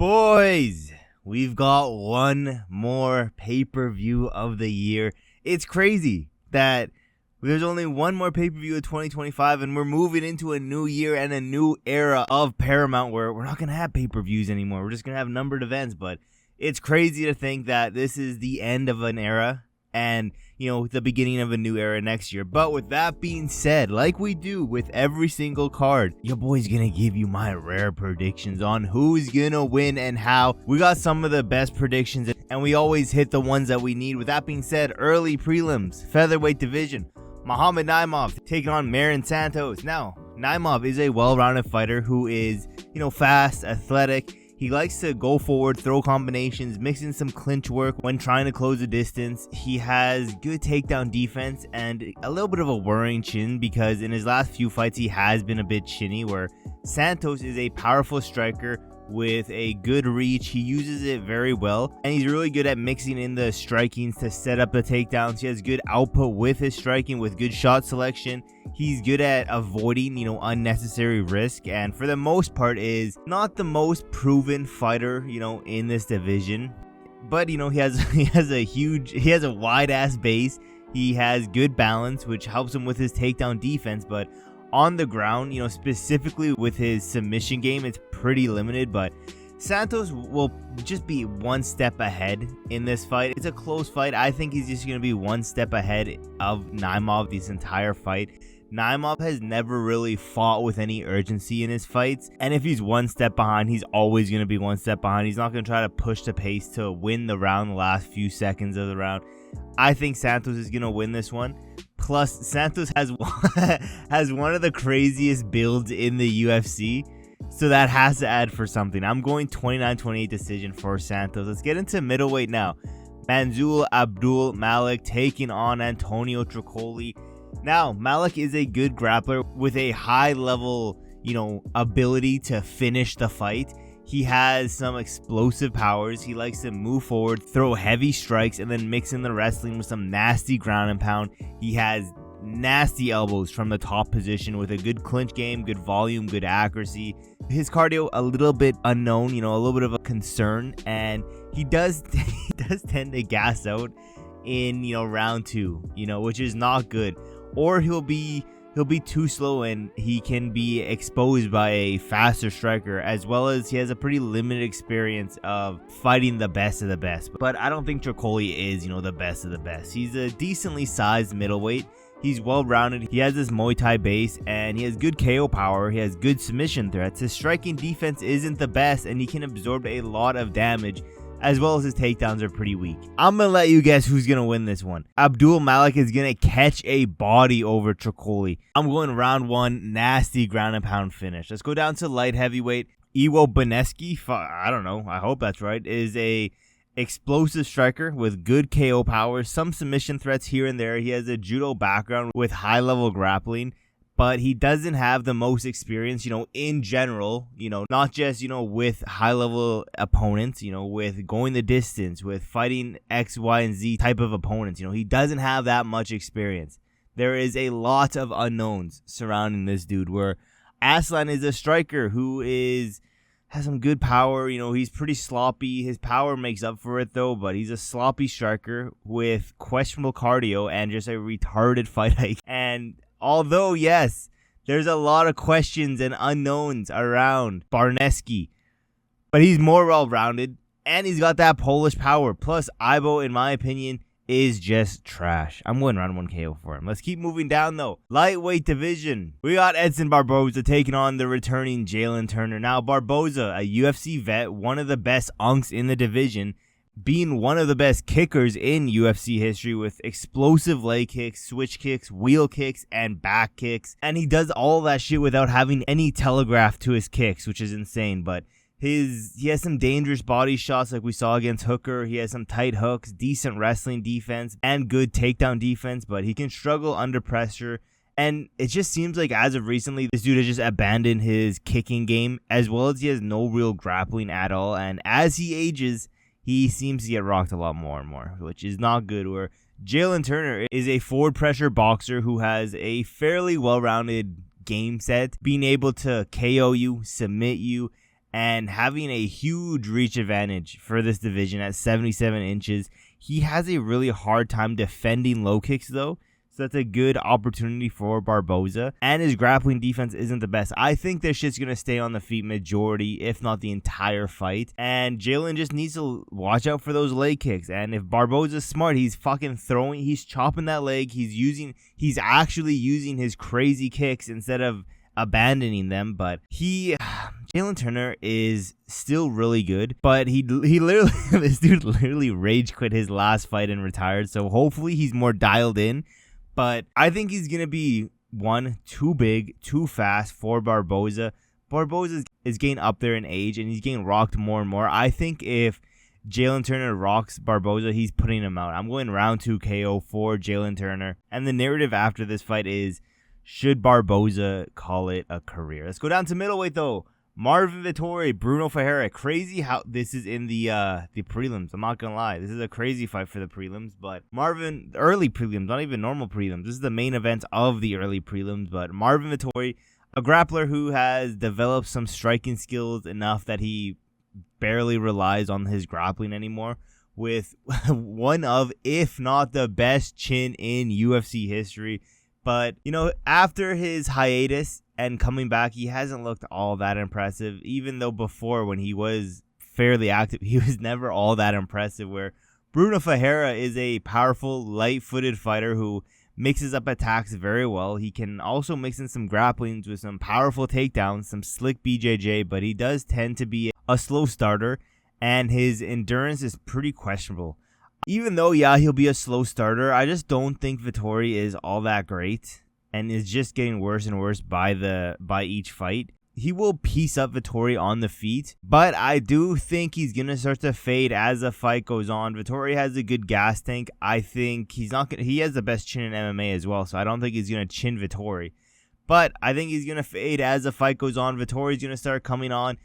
Boys, we've got one more pay-per-view of the year. It's crazy that there's only one more pay-per-view of 2025, and we're moving into a new year and a new era of Paramount where we're not going to have pay-per-views anymore. We're just going to have numbered events, but it's crazy to think that this is the end of an era and, the beginning of a new era next year. But with that being said, like we do with every single card, your boy's gonna give you my rare predictions on who's gonna win and how. We got some of the best predictions, and we always hit the ones that we need. With that being said, early prelims, featherweight division, Muhammad Naimov taking on Marin Santos. Now, Naimov is a well-rounded fighter who is, fast, athletic. He likes to go forward, throw combinations, mix in some clinch work when trying to close the distance. He has good takedown defense and a little bit of a worrying chin because in his last few fights he has been a bit chinny, where Santos is a powerful striker with a good reach. He uses it very well, and he's really good at mixing in the strikings to set up the takedowns. He has good output with his striking, with good shot selection. He's good at avoiding, unnecessary risk, and for the most part is not the most proven fighter, in this division. But, he has a wide ass base. He has good balance, which helps him with his takedown defense, but on the ground, specifically with his submission game, it's pretty limited. But Santos will just be one step ahead in this fight. It's a close fight. I think he's just going to be one step ahead of Naimov this entire fight. Naimov has never really fought with any urgency in his fights, and if he's one step behind, he's always going to be one step behind. He's not going to try to push the pace to win the round the last few seconds of the round. I think Santos is going to win this one. Plus, Santos has one of the craziest builds in the UFC, so that has to add for something. I'm going 29-28 decision for Santos. Let's get into middleweight now. Mansur Abdul-Malik taking on Antonio Tricoli. Now, Malik is a good grappler with a high level, ability to finish the fight. He has some explosive powers. He likes to move forward, throw heavy strikes, and then mix in the wrestling with some nasty ground and pound. He has nasty elbows from the top position with a good clinch game, good volume, good accuracy. His cardio a little bit unknown, a little bit of a concern, and he does tend to gas out in round two, which is not good. Or he'll be too slow and he can be exposed by a faster striker, as well as he has a pretty limited experience of fighting the best of the best. But I don't think Tricoli is, the best of the best. He's a decently sized middleweight. He's well-rounded. He has this Muay Thai base, and he has good KO power. He has good submission threats. His striking defense isn't the best, and he can absorb a lot of damage, as well as his takedowns are pretty weak. I'm going to let you guess who's going to win this one. Abdul-Malik is going to catch a body over Tricoli. I'm going round one, nasty ground and pound finish. Let's go down to light heavyweight. Iwo Baraniewski, I don't know, I hope that's right, is a explosive striker with good KO power, some submission threats here and there. He has a judo background with high level grappling, but he doesn't have the most experience, in general, not just, with high-level opponents, with going the distance, with fighting X, Y, and Z type of opponents. He doesn't have that much experience. There is a lot of unknowns surrounding this dude, where Aslan is a striker who has some good power. He's pretty sloppy. His power makes up for it, though, but he's a sloppy striker with questionable cardio and just a retarded fight IQ. And although, yes, there's a lot of questions and unknowns around Baraniewski, but he's more well-rounded, and he's got that Polish power. Plus, Ibo, in my opinion, is just trash. I'm going round 1 KO for him. Let's keep moving down, though. Lightweight division. We got Edson Barboza taking on the returning Jalin Turner. Now, Barboza, a UFC vet, one of the best unks in the division, being one of the best kickers in UFC history with explosive leg kicks, switch kicks, wheel kicks, and back kicks. And he does all that shit without having any telegraph to his kicks, which is insane. But he has some dangerous body shots like we saw against Hooker. He has some tight hooks, decent wrestling defense, and good takedown defense. But he can struggle under pressure. And it just seems like as of recently, this dude has just abandoned his kicking game, as well as he has no real grappling at all. And as he ages, he seems to get rocked a lot more and more, which is not good. Where Jalin Turner is a forward pressure boxer who has a fairly well-rounded game set, being able to KO you, submit you, and having a huge reach advantage for this division at 77 inches. He has a really hard time defending low kicks though, so that's a good opportunity for Barboza, and his grappling defense isn't the best. I think this shit's going to stay on the feet majority, if not the entire fight, and Jalin just needs to watch out for those leg kicks, and if Barboza's smart, he's fucking throwing, he's chopping that leg, he's actually using his crazy kicks instead of abandoning them. But Jalin Turner is still really good, but he literally this dude literally rage quit his last fight and retired, so hopefully he's more dialed in. But I think he's going to be, one, too big, too fast for Barboza. Barboza is getting up there in age, and he's getting rocked more and more. I think if Jalin Turner rocks Barboza, he's putting him out. I'm going round 2 KO for Jalin Turner. And the narrative after this fight is, should Barboza call it a career? Let's go down to middleweight, though. Marvin Vettori, Brunno Ferreira. Crazy how this is in the prelims. I'm not going to lie. This is a crazy fight for the prelims. But Marvin, early prelims, not even normal prelims. This is the main event of the early prelims. But Marvin Vettori, a grappler who has developed some striking skills enough that he barely relies on his grappling anymore. With one of, if not the best chin in UFC history. But, after his hiatus and coming back, he hasn't looked all that impressive, even though before, when he was fairly active, he was never all that impressive, where Brunno Ferreira is a powerful, light-footed fighter who mixes up attacks very well. He can also mix in some grapplings with some powerful takedowns, some slick BJJ, but he does tend to be a slow starter, and his endurance is pretty questionable. Even though, he'll be a slow starter, I just don't think Vettori is all that great and is just getting worse and worse by each fight. He will piece up Vettori on the feet, but I do think he's going to start to fade as the fight goes on. Vettori has a good gas tank. I think he has the best chin in MMA as well, so I don't think he's going to chin Vettori. But I think he's going to fade as the fight goes on. Vettori's going to start coming on,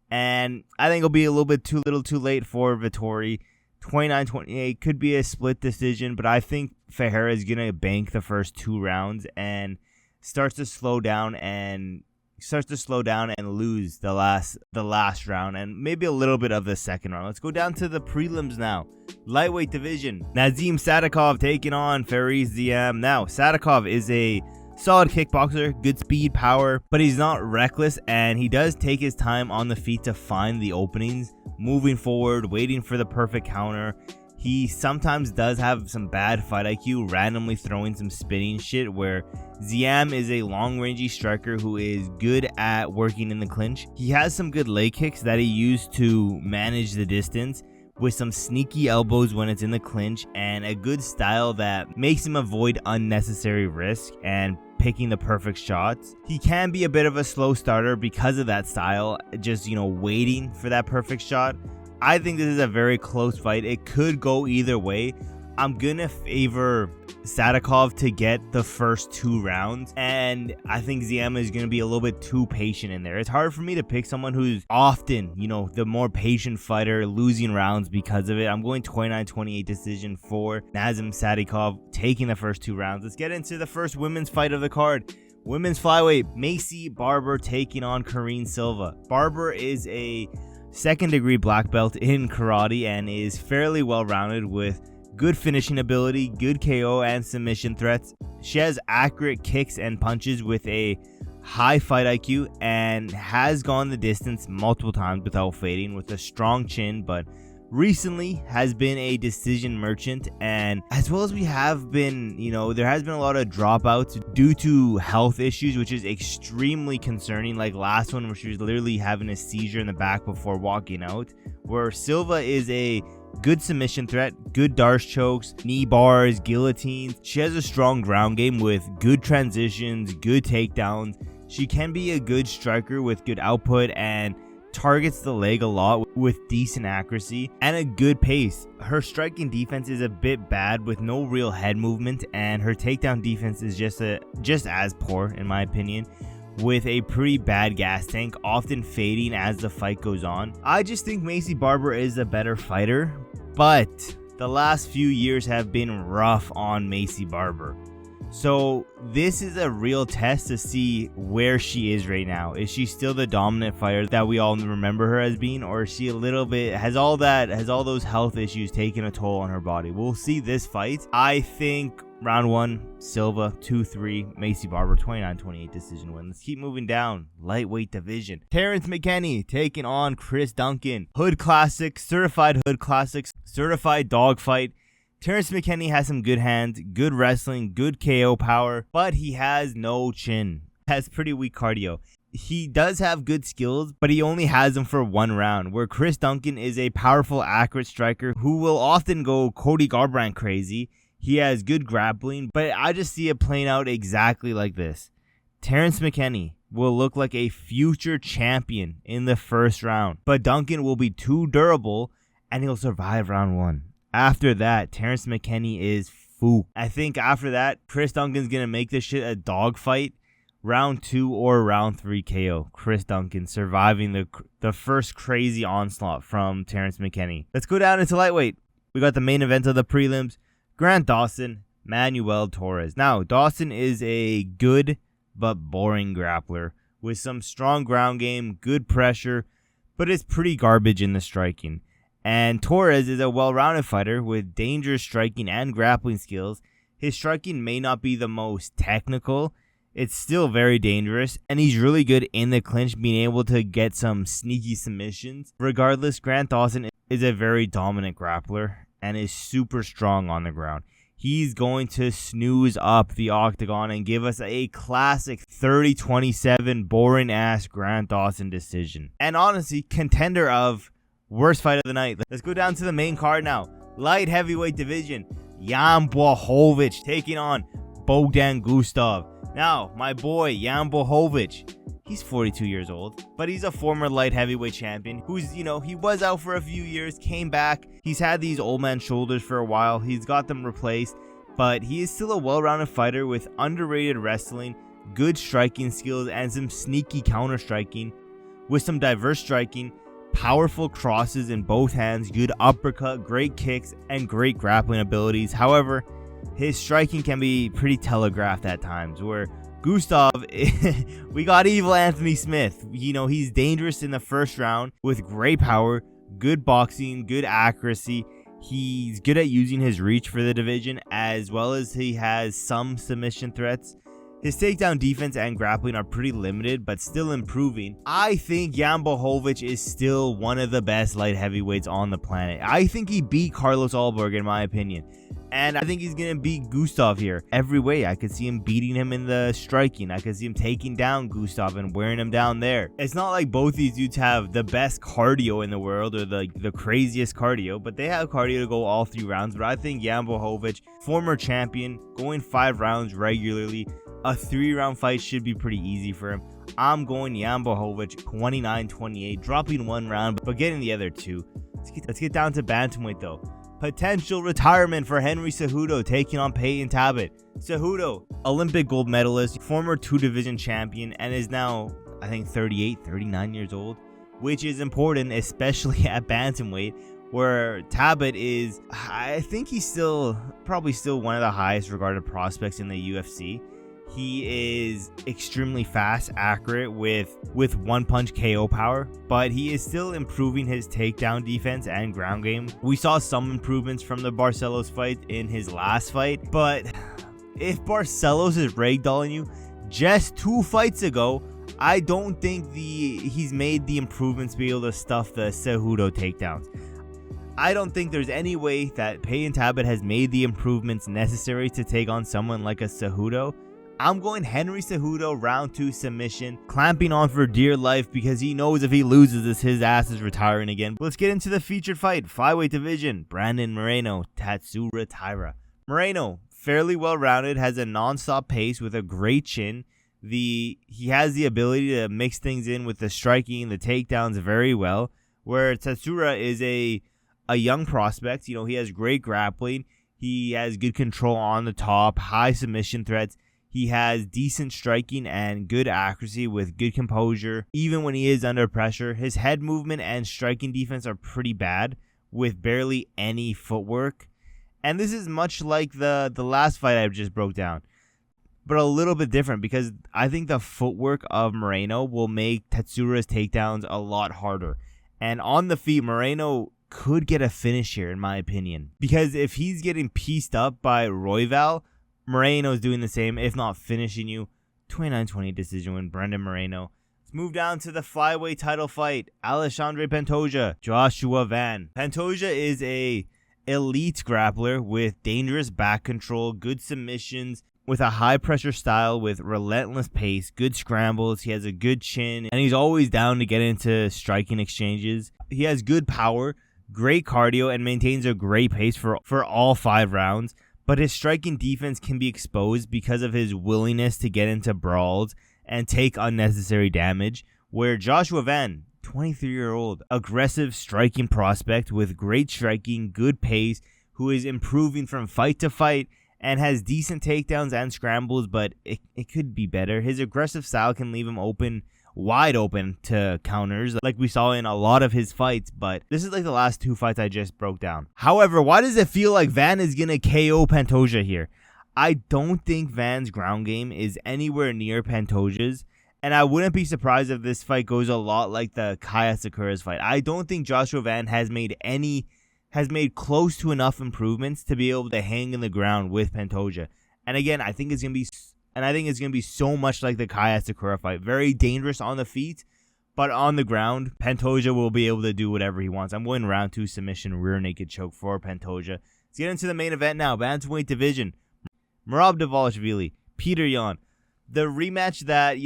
and I think it'll be a little bit too late for Vettori. 29-28 could be a split decision, but I think Ferreira is going to bank the first 2 rounds and starts to slow down and lose the last round and maybe a little bit of the second round. Let's go down to the prelims now. Lightweight division. Nazim Sadykhov taking on Fares Ziam. Now, Sadykhov is a solid kickboxer, good speed, power, but he's not reckless, and he does take his time on the feet to find the openings, moving forward, waiting for the perfect counter. He sometimes does have some bad fight IQ, randomly throwing some spinning shit, where Ziam is a long-rangey striker who is good at working in the clinch. He has some good leg kicks that he used to manage the distance, with some sneaky elbows when it's in the clinch, and a good style that makes him avoid unnecessary risk and picking the perfect shots. He can be a bit of a slow starter because of that style, just, waiting for that perfect shot. I think this is a very close fight. It could go either way. I'm gonna favor Sadykhov to get the first 2 rounds, and I think Ziam is gonna be a little bit too patient in there. It's hard for me to pick someone who's often, the more patient fighter, losing rounds because of it. I'm going 29-28 decision for Nazim Sadykhov, taking the first 2 rounds. Let's get into the first women's fight of the card. Women's flyweight, Maycee Barber taking on Karine Silva. Barber is a second-degree black belt in karate and is fairly well-rounded with good finishing ability, good KO and submission threats. She has accurate kicks and punches with a high fight IQ and has gone the distance multiple times without fading, with a strong chin, but recently has been a decision merchant. And as well as we have been, there has been a lot of dropouts due to health issues, which is extremely concerning, like last one where she was literally having a seizure in the back before walking out, where Silva is a good submission threat, good Darce chokes, knee bars, guillotines. She has a strong ground game with good transitions, good takedowns. She can be a good striker with good output and targets the leg a lot with decent accuracy and a good pace. Her striking defense is a bit bad with no real head movement, and her takedown defense is just as poor in my opinion, with a pretty bad gas tank, often fading as the fight goes on. I just think Maycee Barber is a better fighter, but the last few years have been rough on Maycee Barber. So this is a real test to see where she is right now. Is she still the dominant fighter that we all remember her as being, or is she a little bit, has all those health issues taken a toll on her body? We'll see this fight. I think round 1, Silva, 2-3, Maycee Barber, 29-28 decision win. Let's keep moving down. Lightweight division. Terrance McKinney taking on Chris Duncan. Hood Classic, certified Hood Classics, certified dogfight. Terrance McKinney has some good hands, good wrestling, good KO power, but he has no chin. Has pretty weak cardio. He does have good skills, but he only has them for 1 round, where Chris Duncan is a powerful, accurate striker who will often go Cody Garbrandt crazy. He has good grappling, but I just see it playing out exactly like this. Terrance McKinney will look like a future champion in the first round, but Duncan will be too durable and he'll survive round 1. After that, Terrance McKinney is fool. I think after that, Chris Duncan's going to make this shit a dogfight. Round 2 or round 3 KO. Chris Duncan surviving the first crazy onslaught from Terrance McKinney. Let's go down into lightweight. We got the main event of the prelims. Grant Dawson, Manuel Torres. Now, Dawson is a good but boring grappler with some strong ground game, good pressure, but it's pretty garbage in the striking. And Torres is a well-rounded fighter with dangerous striking and grappling skills. His striking may not be the most technical. It's still very dangerous, and he's really good in the clinch, being able to get some sneaky submissions. Regardless, Grant Dawson is a very dominant grappler and is super strong on the ground. He's going to snooze up the octagon and give us a classic 30-27 boring-ass Grant Dawson decision. And honestly, contender of worst fight of the night. Let's go down to the main card now. Light heavyweight division. Jan Blachowicz taking on Bogdan Guskov. Now, my boy Jan Blachowicz, he's 42 years old, but he's a former light heavyweight champion who's, he was out for a few years, came back. He's had these old man shoulders for a while. He's got them replaced, but he is still a well-rounded fighter with underrated wrestling, good striking skills, and some sneaky counter-striking with some diverse striking, powerful crosses in both hands, good uppercut, great kicks, and great grappling abilities. However, his striking can be pretty telegraphed at times, where Guskov, we got evil Anthony Smith. He's dangerous in the first round with great power, good boxing, good accuracy. He's good at using his reach for the division, as well as he has some submission threats. His takedown defense and grappling are pretty limited, but still improving. I think Jan Blachowicz is still one of the best light heavyweights on the planet. I think he beat Carlos Ulberg, in my opinion. And I think he's going to beat Guskov here every way. I could see him beating him in the striking. I could see him taking down Guskov and wearing him down there. It's not like both these dudes have the best cardio in the world or the craziest cardio, but they have cardio to go all 3 rounds. But I think Jan Blachowicz, former champion, going 5 rounds regularly, a 3-round fight should be pretty easy for him. I'm going Jan Blachowicz 29-28, dropping 1 round, but getting the other 2. Let's get down to bantamweight though. Potential retirement for Henry Cejudo taking on Payton Talbott. Cejudo, Olympic gold medalist, former 2-division champion, and is now, I think, 39 years old, which is important, especially at bantamweight, where Talbott is, I think he's probably still one of the highest regarded prospects in the UFC. He is extremely fast, accurate with 1-punch KO power, but he is still improving his takedown defense and ground game. We saw some improvements from the Barcelos fight in his last fight, but if Barcelos is ragdolling you just 2 fights ago, I don't think he's made the improvements to be able to stuff the Cejudo takedowns. I don't think there's any way that Payton Talbott has made the improvements necessary to take on someone like a Cejudo. I'm going Henry Cejudo round 2 submission, clamping on for dear life because he knows if he loses his ass is retiring again. Let's get into the featured fight. Flyweight division, Brandon Moreno, Tatsuro Taira. Moreno, fairly well rounded, has a non-stop pace with a great chin. He has the ability to mix things in with the striking, the takedowns very well, where Tatsuro is a young prospect. He has great grappling. He has good control on the top, high submission threats. He has decent striking and good accuracy with good composure. Even when he is under pressure, his head movement and striking defense are pretty bad with barely any footwork. And this is much like the last fight I just broke down. but a little bit different because I think the footwork of Moreno will make Tatsuro's takedowns a lot harder. And on the feet, Moreno could get a finish here, in my opinion. Because if he's getting pieced up by Royval, Moreno's doing the same, if not finishing you. 29-20 decision win, Brendan Moreno. Let's move down to the flyweight title fight. Alexandre Pantoja, Joshua Van. Pantoja is a elite grappler with dangerous back control, good submissions, with a high pressure style with relentless pace, good scrambles. He has a good chin, and he's always down to get into striking exchanges. He has good power, great cardio, and maintains a great pace for all 5 rounds. But his striking defense can be exposed because of his willingness to get into brawls and take unnecessary damage, where Joshua Van, 23-year-old, aggressive striking prospect with great striking, good pace, who is improving from fight to fight and has decent takedowns and scrambles, but it could be better. His aggressive style can leave him wide open to counters like we saw in a lot of his fights, but this is like the last 2 fights I just broke down. However, why does it feel like Van is going to KO Pantoja here? I don't think Van's ground game is anywhere near Pantoja's, and I wouldn't be surprised if this fight goes a lot like the Kaya Sakura's fight. I don't think Joshua Van has made close to enough improvements to be able to hang in the ground with Pantoja. And again, I think it's going to be so much like the Kaya Sakura fight. Very dangerous on the feet, but on the ground, Pantoja will be able to do whatever he wants. I'm going round 2 submission, rear naked choke for Pantoja. Let's get into the main event now. Bantamweight division. Merab Dvalishvili, Peter Yan. The rematch that,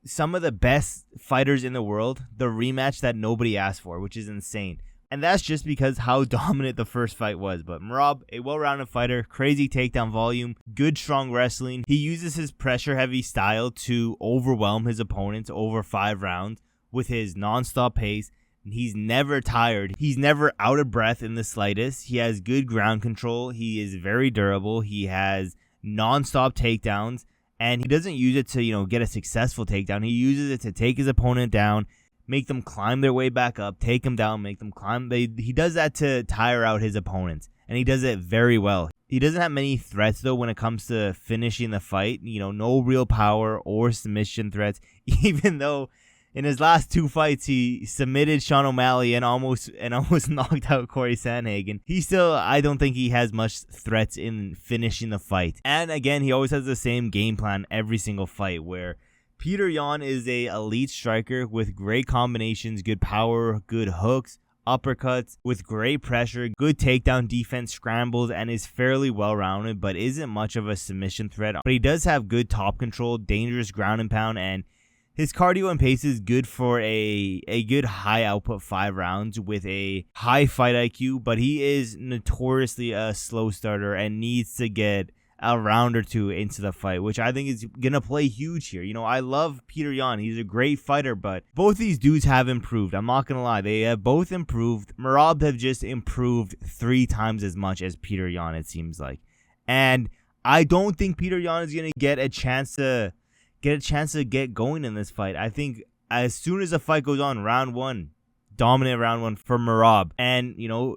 some of the best fighters in the world, the rematch that nobody asked for, which is insane. And that's just because how dominant the first fight was. But Merab, a well-rounded fighter, crazy takedown volume, good strong wrestling. He uses his pressure-heavy style to overwhelm his opponents over 5 rounds with his non-stop pace. He's never tired. He's never out of breath in the slightest. He has good ground control. He is very durable. He has non-stop takedowns. And he doesn't use it to, get a successful takedown. He uses it to take his opponent down, make them climb their way back up, take them down, make them climb. He does that to tire out his opponents, and he does it very well. He doesn't have many threats, though, when it comes to finishing the fight. No real power or submission threats, even though in his last 2 fights, he submitted Sean O'Malley and almost knocked out Corey Sandhagen. I don't think he has much threats in finishing the fight. And again, he always has the same game plan every single fight, where Peter Yan is a elite striker with great combinations, good power, good hooks, uppercuts, with great pressure, good takedown defense, scrambles, and is fairly well-rounded, but isn't much of a submission threat. But he does have good top control, dangerous ground and pound, and his cardio and pace is good for a good high output 5 rounds with a high fight IQ, but he is notoriously a slow starter and needs to get a round or 2 into the fight, which I think is going to play huge here. I love Peter Yan. He's a great fighter, but both these dudes have improved. I'm not going to lie. They have both improved. Merab have just improved 3 times as much as Peter Yan, it seems like. And I don't think Peter Yan is going to get a chance to get going in this fight. I think as soon as the fight goes on, round 1, dominant round 1 for Merab. And,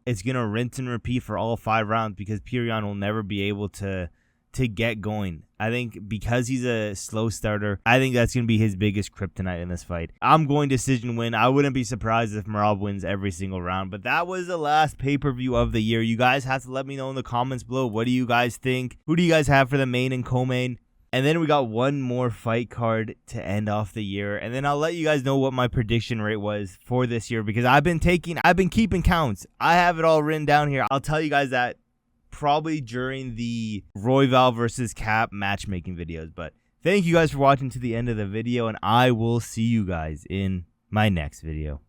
it's going to rinse and repeat for all 5 rounds because Peter Yan will never be able to get going. I think because he's a slow starter, I think that's going to be his biggest kryptonite in this fight. I'm going decision win. I wouldn't be surprised if Merab wins every single round. But that was the last pay-per-view of the year. You guys have to let me know in the comments below. What do you guys think? Who do you guys have for the main and co-main? And then we got one more fight card to end off the year. And then I'll let you guys know what my prediction rate was for this year, because I've been keeping counts. I have it all written down here. I'll tell you guys that probably during the Royval versus Cap matchmaking videos. But thank you guys for watching to the end of the video, and I will see you guys in my next video.